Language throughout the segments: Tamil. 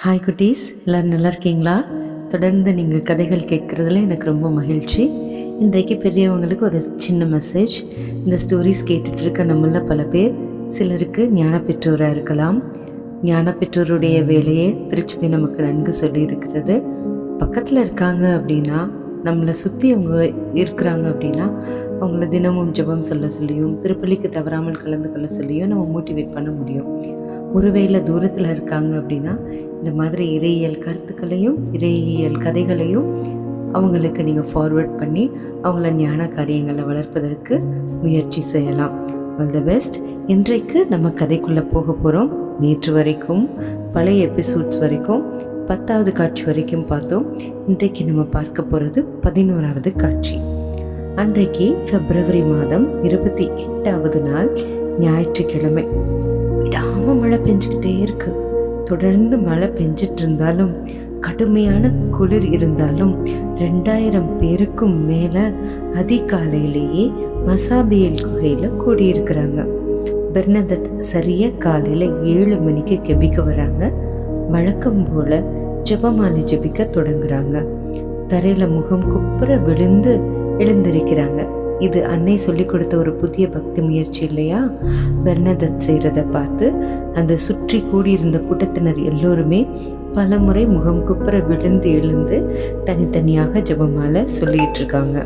ஹாய் குட்டீஸ், எல்லோரும் நல்லா இருக்கீங்களா? தொடர்ந்து நீங்கள் கதைகள் கேட்குறதுல எனக்கு ரொம்ப மகிழ்ச்சி. இன்றைக்கு பெரியவங்களுக்கு ஒரு சின்ன மெசேஜ். இந்த ஸ்டோரிஸ் கேட்டுட்டு இருக்க நம்மள பல பேர் சிலருக்கு ஞான பெற்றோராக இருக்கலாம். ஞான பெற்றோருடைய வேலையை திருச்சி நமக்கு நன்கு சொல்லியிருக்கிறது. பக்கத்தில் இருக்காங்க அப்படின்னா, நம்மளை சுற்றி அவங்க இருக்கிறாங்க அப்படின்னா, அவங்கள தினமும் ஜெபம் சொல்ல சொல்லியும் திருப்பலிக்கு தவறாமல் கலந்து கொள்ள சொல்லியும் நம்ம மோட்டிவேட் பண்ண முடியும். ஒருவேளை தூரத்தில் இருக்காங்க அப்படின்னா, இந்த மாதிரி இறையியல் கருத்துக்களையும் இறையியல் கதைகளையும் அவங்களுக்கு நீங்கள் ஃபார்வர்ட் பண்ணி அவங்கள ஞான காரியங்களை வளர்ப்பதற்கு முயற்சி செய்யலாம். All the best. இன்றைக்கு நம்ம கதைக்குள்ளே போக போகிறோம். நேற்று வரைக்கும் பழைய எபிசோட்ஸ் வரைக்கும் 10வது காட்சி வரைக்கும் பார்த்தோம். இன்றைக்கு நம்ம பார்க்க போகிறது 11வது காட்சி. அன்றைக்கு பிப்ரவரி மாதம் 28வது நாள், ஞாயிற்றுக்கிழமை. விடாமல் மழை பெஞ்சுக்கிட்டே இருக்கு. தொடர்ந்து மழை பெஞ்சிட்டு இருந்தாலும், கடுமையான குளிர் இருந்தாலும் 2000 பேருக்கும் மேலே அதிகாலையிலேயே மசாபியல் குகையில் கூடியிருக்கிறாங்க. பெர்னதத் சரியாக காலையில் 7 மணிக்கு கெபிக்க வராங்க. வழக்கம் போல் ஜெபமாலை ஜெபிக்க தொடங்குறாங்க. தரையில் முகம் குப்புற விழுந்து எழுந்திருக்கிறாங்க. இது அன்னை சொல்லி கொடுத்த ஒரு புதிய பக்தி முயற்சி இல்லையா? பெர்னதத் செய்கிறத பார்த்து அந்த சுற்றி கூடியிருந்த கூட்டத்தினர் எல்லோருமே பல முறை முகம் குப்புற விழுந்து எழுந்து தனித்தனியாக ஜெபமாலை சொல்லிட்டு இருக்காங்க.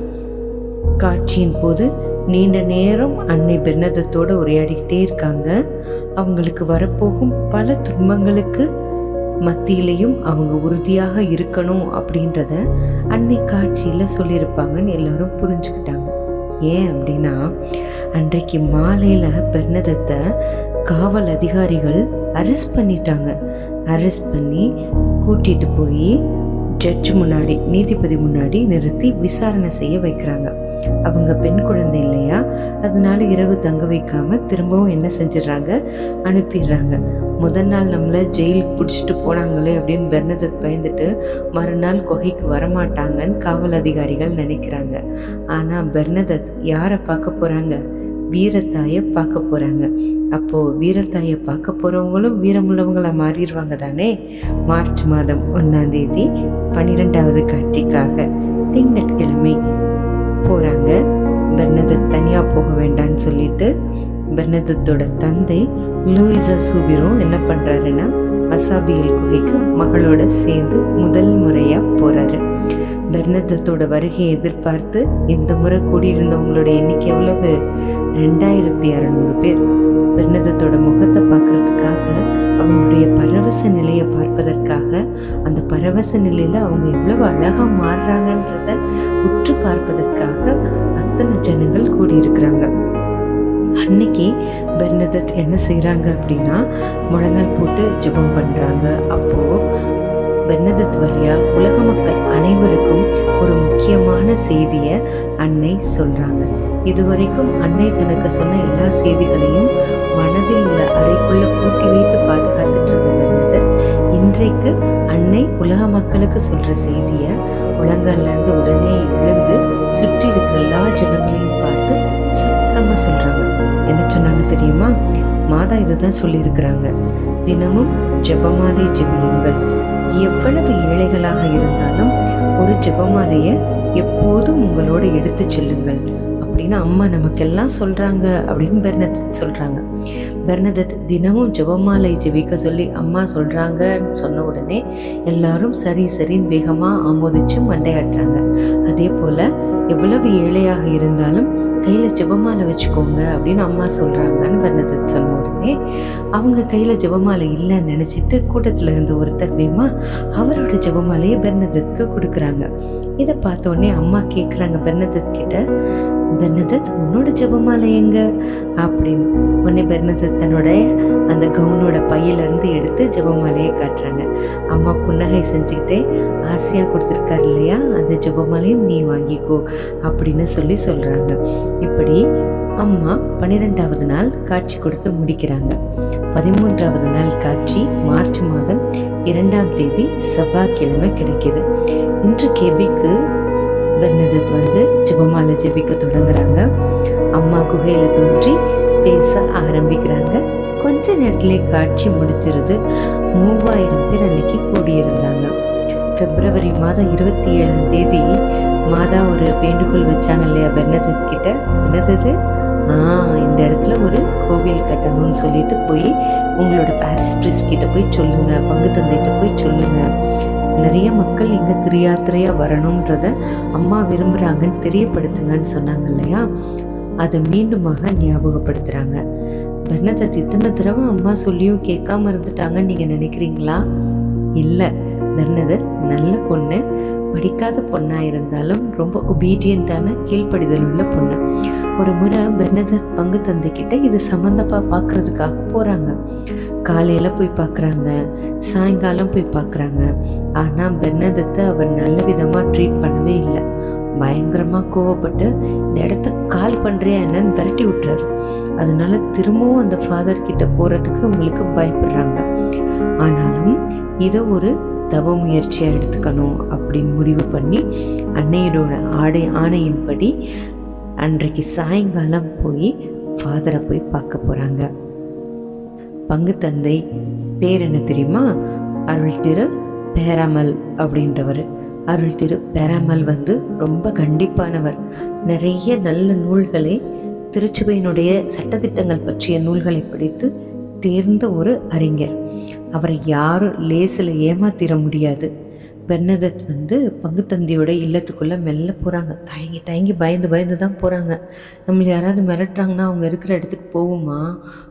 காட்சியின் போது நீண்ட நேரம் அன்னை பெர்னதத்தோடு உரையாடிக்கிட்டே இருக்காங்க. அவங்களுக்கு வரப்போகும் பல துன்பங்களுக்கு மத்தியிலையும் அவங்க உறுதியாக இருக்கணும் அப்படின்றத அன்னை காட்சியில் சொல்லியிருப்பாங்கன்னு எல்லாரும் புரிஞ்சுக்கிட்டாங்க. ஏன் அப்படின்னா, அன்றைக்கு மாலையில் பெர்னதத்தை காவல் அதிகாரிகள் அரெஸ்ட் பண்ணிட்டாங்க. அரெஸ்ட் பண்ணி கூட்டிகிட்டு போய் ஜட்ஜ் முன்னாடி, நீதிபதி முன்னாடி நிறுத்தி விசாரணை செய்ய வைக்கிறாங்க. அவங்க பெண் குழந்தை இல்லையா, அதனால இரவு தங்க வைக்காம திரும்பவும் என்ன செஞ்சிடறாங்க, அனுப்பிடுறாங்க. முதல் நாள் நம்மளை ஜெயிலுக்கு பிடிச்சிட்டு போனாங்களே அப்படின்னு பெர்னதத் பயந்துட்டு மறுநாள் குகைக்கு வரமாட்டாங்கன்னு காவல் அதிகாரிகள் நினைக்கிறாங்க. ஆனால் பெர்னதத் யாரை பார்க்க போகிறாங்க? வீரத்தாயை பார்க்க போகிறாங்க. அப்போது வீரத்தாயை பார்க்க போகிறவங்களும் வீரமுள்ளவங்களாக மாறிடுவாங்க தானே. மார்ச் மாதம் 1ஆம் தேதி 12வது காட்சிக்காக திங்கட்கிழமை போகிறாங்க. பெர்னதத் தனியாக போக வேண்டான்னு சொல்லிட்டு பெர்னதத்தோட தந்தை லூயிசா சூபிரும் என்ன பண்ணுறாருன்னா, மசாபியல் குகைக்கு மகளோட சேர்ந்து முதல் முறையாக போகிறாரு. பெர்னதத்தோட வருகையை எதிர்பார்த்து இந்த முறை கூடியிருந்தவங்களோட எண்ணிக்கை எவ்வளவு? 2600 பேர். பெர்னதத்தோட முகத்தை பார்க்கறதுக்காக, அவங்களுடைய பரவச நிலையை பார்ப்பதற்காக, அந்த பரவச நிலையில் அவங்க எவ்வளவு அழகாக மாறுறாங்கன்றத உற்று பார்ப்பதற்காக அத்தனை ஜனங்கள் கூடியிருக்கிறாங்க. அன்னைக்கு பெர்னதத் என்ன செய்கிறாங்க அப்படின்னா, முழங்கால் போட்டு ஜெபம் பண்ணுறாங்க. அப்போது பெர்னதத் வழியாக உலக மக்கள் அனைவருக்கும் ஒரு முக்கியமான செய்தியை அன்னை சொல்கிறாங்க. இதுவரைக்கும் அன்னை தனக்கு சொன்ன எல்லா செய்திகளையும் மனதில் உள்ள அறைக்குள்ளே பூட்டி வைத்து பாதுகாத்துட்டு இருந்த பெர்னதத் இன்றைக்கு அன்னை உலக மக்களுக்கு சொல்கிற செய்தியை முழங்கால்லேருந்து உடனே எழுந்து சுற்றி இருக்கிற எல்லா ஜனங்களையும் பார்த்து சத்தமாக சொல்கிறாங்க. என்ன சொன்னாங்க தெரியுமா? மாதா இதுதான் சொல்லியிருக்கிறாங்க, தினமும் ஜெபமாலை ஜெபியுங்கள். எவ்வளவு ஏழைகளாக இருந்தாலும் ஒரு ஜெபமாலையை எப்போதும் உங்களோட எடுத்து செல்லுங்கள் அப்படின்னு அம்மா நமக்கெல்லாம் சொல்கிறாங்க அப்படின்னு பெர்னதத் சொல்கிறாங்க. பெர்னதத் தினமும் ஜெபமாலை ஜெபிக்க சொல்லி அம்மா சொல்கிறாங்கன்னு சொன்ன உடனே எல்லாரும் சரி சரின்னு வேகமாக ஆமோதிச்சு மண்டையாட்டுறாங்க. அதே போல் எவ்வளவு ஏழையாக இருந்தாலும் கையில் ஜெபமாலை வச்சுக்கோங்க அப்படின்னு அம்மா சொல்கிறாங்கன்னு பெர்னதத் சொன்ன உடனே அவங்க கையில் ஜெபமாலை இல்லைன்னு நினச்சிட்டு கூட்டத்தில் இருந்து ஒருத்தர் வேமா அவரோட ஜெபமாலையை பெர்னதத்துக்கு கொடுக்குறாங்க. இதை பார்த்த உடனே அம்மா கேட்குறாங்க பெர்னதத் கிட்ட, பெர்னதத் உன்னோட ஜெபமாலை எங்க அப்படின்னு. உடனே பெர்னதத் தன்னோட அந்த கவுனோட பையிலேருந்து எடுத்து ஜெபமாலையை காட்டுறாங்க. அம்மா புன்னகை செஞ்சுக்கிட்டே, ஆசையாக கொடுத்துருக்காரு இல்லையா, அந்த ஜெபமாலையும் நீ வாங்கிக்கோ அப்படின்னு சொல்கிறாங்க. இப்படி அம்மா 12வது நாள் காட்சி கொடுத்து முடிக்கிறாங்க. 13வது நாள் காட்சி மார்ச் மாதம் 2ஆம் தேதி செவ்வாய்க்கிழமை கிடைக்கிது. இன்று கெபிக்கு பெர்னதத் ஜெபமாலை ஜெபிக்க தொடங்குறாங்க. அம்மா குகையில் தோன்றி பேச ஆரம்பிக்கிறாங்க. கொஞ்ச நேரத்திலே காட்சி முடிச்சிருது. 3000 பேர் அன்னைக்கு கூடியிருந்தாங்க. பிப்ரவரி மாதம் 27ஆம் தேதி மாதா ஒரு வேண்டுகோள் வச்சாங்க இல்லையா பெர்னதத் கிட்ட. என்னது, இந்த இடத்துல ஒரு கோவில் கட்டணும்னு சொல்லிட்டு போய் உங்களோட பாரிஸ் பிரிஸ்ட் கிட்ட போய் சொல்லுங்க, பங்கு தந்தைகிட்ட போய் சொல்லுங்க, நிறைய மக்கள் இங்கே திரியாத்திரையா வரணுன்றத அம்மா விரும்புகிறாங்கன்னு தெரியப்படுத்துங்கன்னு சொன்னாங்க இல்லையா. அதை மீண்டுமாக ஞாபகப்படுத்துகிறாங்க. பெர்னதத் இத்தனை தடவை அம்மா சொல்லியும் கேட்காம இருந்துட்டாங்கன்னு நீங்கள் நினைக்கிறீங்களா? இல்லை, பெர்னதத் நல்ல பொண்ணு, படிக்காத பொண்ணாக இருந்தாலும் ரொம்ப ஒபீடியண்ட்டான கீழ்ப்படிதல் உள்ள பொண்ணு. ஒரு முறை பெர்னதத் பங்கு தந்தைக்கிட்ட இது சம்மந்தமாக பார்க்குறதுக்காக போகிறாங்க. காலையில் போய் பார்க்குறாங்க, சாயங்காலம் போய் பார்க்குறாங்க. ஆனால் பெர்னதத்தை அவர் நல்ல விதமாக ட்ரீட் பண்ணவே இல்லை. பயங்கரமாக கோவப்பட்டு இந்த இடத்த கால் பண்ணுறியா என்னன்னு விரட்டி விட்டுறாரு. அதனால திரும்பவும் அந்த ஃபாதர் கிட்ட போகிறதுக்கு அவங்களுக்கு பயப்படுறாங்க. ஆனாலும் இதை ஒரு தவ முயற்சியாக எடுத்துக்கணும் அப்படின்னு முடிவு பண்ணி அன்னையோட ஆணையின்படி அன்றைக்கு சாயங்காலம் போய் ஃபாதரை போய் பார்க்க போகிறாங்க. பங்கு தந்தை பேர் என்ன தெரியுமா? அருள் திரு பேராமல் அப்படின்றவர். அருள் திரு பேராமல் ரொம்ப கண்டிப்பானவர். நிறைய நல்ல நூல்களை, திருச்சபையினுடைய சட்டத்திட்டங்கள் பற்றிய நூல்களை படித்து தேர்ந்த ஒரு அறிஞர். அவரை யாரும் லேசில் ஏமாத்திர முடியாது. பெர்னதத் பங்கு தந்தையோட இல்லத்துக்குள்ளே மெல்ல போகிறாங்க. தயங்கி பயந்து தான் போகிறாங்க. நம்மளை யாராவது மிரட்டுறாங்கன்னா அவங்க இருக்கிற இடத்துக்கு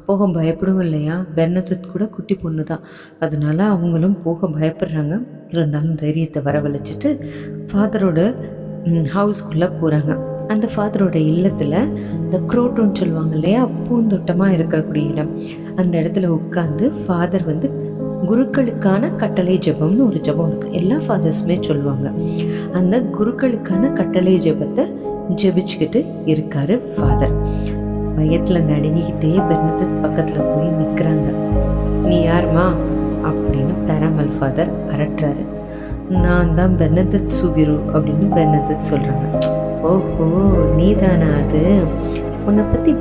போக பயப்படுவோம் இல்லையா. பெர்னதத் கூட குட்டி பொண்ணு தான், அதனால அவங்களும் போக பயப்படுறாங்க. இருந்தாலும் தைரியத்தை வரவழைச்சிட்டு ஃபாதரோட ஹவுஸ்குள்ளே போகிறாங்க. அந்த ஃபாதரோட இல்லத்தில் இந்த குரோட்டோன்னு சொல்லுவாங்க இல்லையா, பூந்தோட்டமாக இருக்கக்கூடிய இடம், அந்த இடத்துல உட்காந்து ஃபாதர் குருக்களுக்கான கட்டளை ஜெபம்னு ஒரு ஜெபம் இருக்குது. எல்லா ஃபாதர்ஸுமே சொல்லுவாங்க. அந்த குருக்களுக்கான கட்டளை ஜெபத்தை ஜெபிச்சுக்கிட்டு இருக்காரு ஃபாதர். பயத்தில் நடுங்கிக்கிட்டே பெர்னதத் பக்கத்தில் போய் நிற்கிறாங்க. நீ யாருமா அப்படின்னு பேராமல் ஃபாதர் அரட்டுறாரு. நான் தான் பெர்னதத் சுகிரு அப்படின்னு பெர்னதத் சொல்கிறாங்க. ஓஹோ, நீதானா அது? உன்னை பற்றி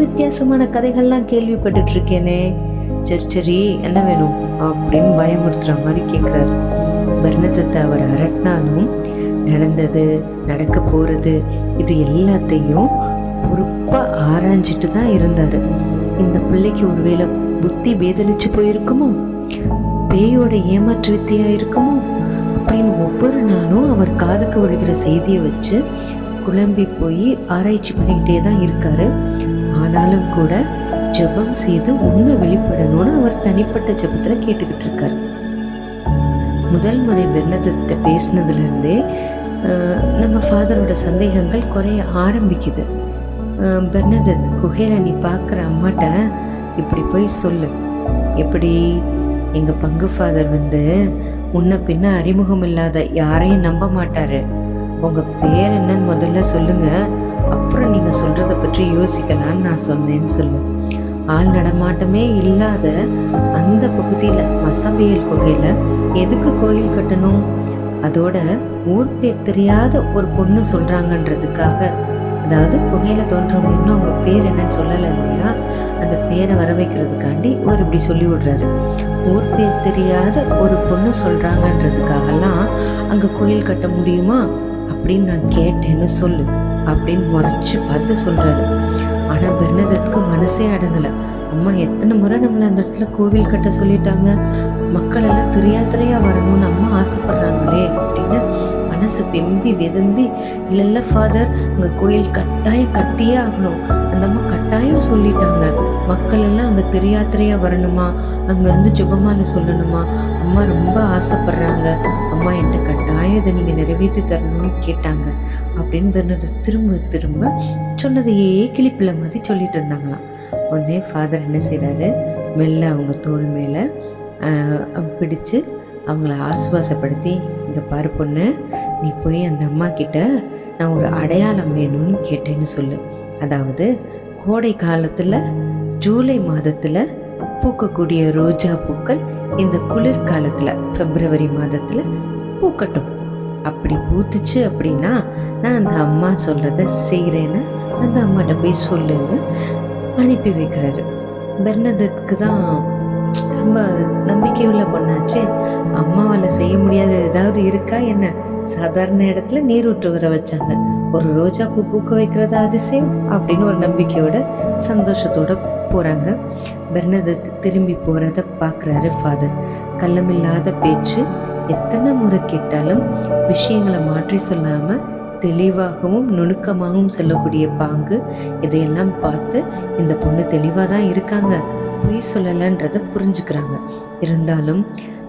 வித்தியாசமான கதைகள்லாம் கேள்விப்பட்டுட்ருக்கேனே. சரி என்ன வேணும் அப்படின்னு பயமுறுத்துற மாதிரி கேட்குறாரு. பெர்னதத்தை அவர் அரட்டினாலும் நடந்தது, நடக்க போகிறது, இது எல்லாத்தையும் பொறுப்பாக ஆராய்ஞ்சிட்டு தான் இருந்தார். இந்த பிள்ளைக்கு ஒருவேளை புத்தி பேதலிச்சு போயிருக்குமோ, பேயோட ஏமாற்று வித்தையாக இருக்குமோ அப்படின்னு ஒவ்வொரு நாளும் அவர் காதுக்கு விழுகிற செய்தியை வச்சு குழம்பி போய் ஆராய்ச்சி பண்ணிக்கிட்டே தான் இருக்காரு. ஆனாலும் கூட ஜெபம் செய்து உண்மை வெளிப்படணும்னு அவர் தனிப்பட்ட ஜெபத்தில் கேட்டுக்கிட்டு இருக்காரு. முதல் முறை பெர்னதத்தை பேசினதுலேருந்தே நம்ம ஃபாதரோட சந்தேகங்கள் குறைய ஆரம்பிக்குது. பெர்னதத், குகையில் நீ பார்க்குற அம்மாட்ட இப்படி போய் சொல்லு. எப்படி? எங்கள் பங்கு ஃபாதர் முன்ன பின்ன அறிமுகம் இல்லாத யாரையும் நம்ப மாட்டாரு. உங்கள் பேர் என்னன்னு முதல்ல சொல்லுங்க, அப்புறம் நீங்கள் சொல்கிறத பற்றி யோசிக்கலான்னு நான் சொன்னேன்னு சொல்லு. ஆள் நடமாட்டமே இல்லாத அந்த பகுதியில் மசபியல் குகையில் எதுக்கு கோயில் கட்டணும்? அதோட ஊர் பேர் தெரியாத ஒரு பொண்ணு சொல்கிறாங்கன்றதுக்காக, அதாவது குகையில் தோன்றவங்க இன்னும் அவங்க பேர் என்னன்னு சொல்லலை இல்லையா, அந்த பேரை வர வைக்கிறதுக்காண்டி ஒரு இப்படி சொல்லி விடுறாரு. ஊர் பேர் தெரியாத ஒரு பொண்ணு சொல்கிறாங்கன்றதுக்காகலாம் அங்கே கோயில் கட்ட முடியுமா அப்படின்னு நான் கேட்டேன்னு சொல்லு அப்படின்னு முறைச்சி பார்த்து சொல்கிறாரு. ஆனால் பெர்னதத்துக்கு மனசே அடங்கலை. அம்மா எத்தனை முறை நம்மளை அந்த இடத்துல கோவில் கட்ட சொல்லிட்டாங்க, மக்கள் எல்லாம் திரையா வரணும்னு அம்மா ஆசைப்படுறாங்களே அப்படின்னு மனசு வெம்பி வெதும்பி, இல்லை ஃபாதர், அங்கே கோயில் கட்டாயம் கட்டியே ஆகணும், அந்த அம்மா கட்டாயம் சொல்லிட்டாங்க, மக்கள் எல்லாம் அங்கே திரையா வரணுமா, அங்கேருந்து ஜெபமால சொல்லணுமா, அம்மா ரொம்ப ஆசைப்படுறாங்க, அம்மா என்கிட்ட கட்டாயம் இதை நீங்கள் நிறைவேற்றி தரணும்னு கேட்டாங்க அப்படின்னு பெர்னதத் திரும்ப சொன்னதையே கிளிப்பிள்ள மாதிரி சொல்லிட்டு இருந்தாங்களாம். உடனே ஃபாதர் என்ன செய்கிறாரு, மெல்ல அவங்க தோள் மேலே பிடிச்சு அவங்கள ஆசுவாசப்படுத்தி, இங்கே பாரு பொண்ணு, நீ போய் அந்த அம்மா கிட்ட நான் ஒரு அடையாளம் வேணும்னு கேட்டேன்னு சொல்லு. அதாவது கோடை காலத்தில் ஜூலை மாதத்தில் பூக்கக்கூடிய ரோஜா பூக்கள் இந்த குளிர்காலத்தில் பிப்ரவரி மாதத்தில் பூக்கட்டும். அப்படி பூத்துச்சு அப்படின்னா நான் அந்த அம்மா சொல்கிறத செய்கிறேன்னு அந்த அம்மாட்ட போய் சொல்லுன்னு அனுப்பி வைக்கிறாரு. பெர்னதத்துக்கு தான் ரொம்ப நம்பிக்கையுள்ள பொண்ணாச்சே, அம்மாவால் செய்ய முடியாதது ஏதாவது இருக்கா என்ன? சாதாரண இடத்துல நீரூற்று வர வச்சாங்க, ஒரு ரோஜா பூ பூக்க வைக்கிறதா அதிசயம் அப்படின்னு ஒரு நம்பிக்கையோட சந்தோஷத்தோட போகிறாங்க. பெர்னதத் திரும்பி போகிறத பார்க்குறாரு ஃபாதர். கள்ளமில்லாத பேச்சு, எத்தனை முறை கேட்டாலும் விஷயங்களை மாற்றி சொல்லாமல் தெளிவாகவும் நுணுக்கமாகவும் சொல்லக்கூடிய பாங்கு, இதையெல்லாம் பார்த்து இந்த பொண்ணு தெளிவாக தான் இருக்காங்க, பொய் சொல்லலைன்றதை புரிஞ்சுக்கிறாங்க. இருந்தாலும்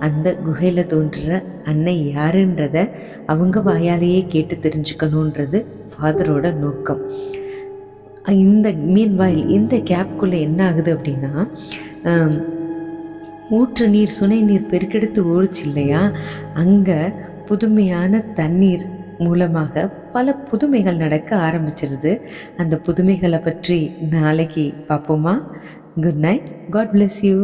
அந்த குகையில் தோன்ற அன்னை யாருன்றத அவங்க வாயாலேயே கேட்டு தெரிஞ்சுக்கணுன்றது ஃபாதரோட நோக்கம். இந்த மீன்வாயில் இந்த கேப்குள்ளே என்ன ஆகுது அப்படின்னா, ஊற்று நீர் சுனை நீர் பெருக்கெடுத்து ஓடிச்சு இல்லையா, அங்கே புதுமையான தண்ணீர் மூலமாக பல புதுமைகள் நடக்க ஆரம்பிச்சிருது. அந்த புதுமைகளை பற்றி நாளைக்கு பார்ப்போமா? Good night. God bless you.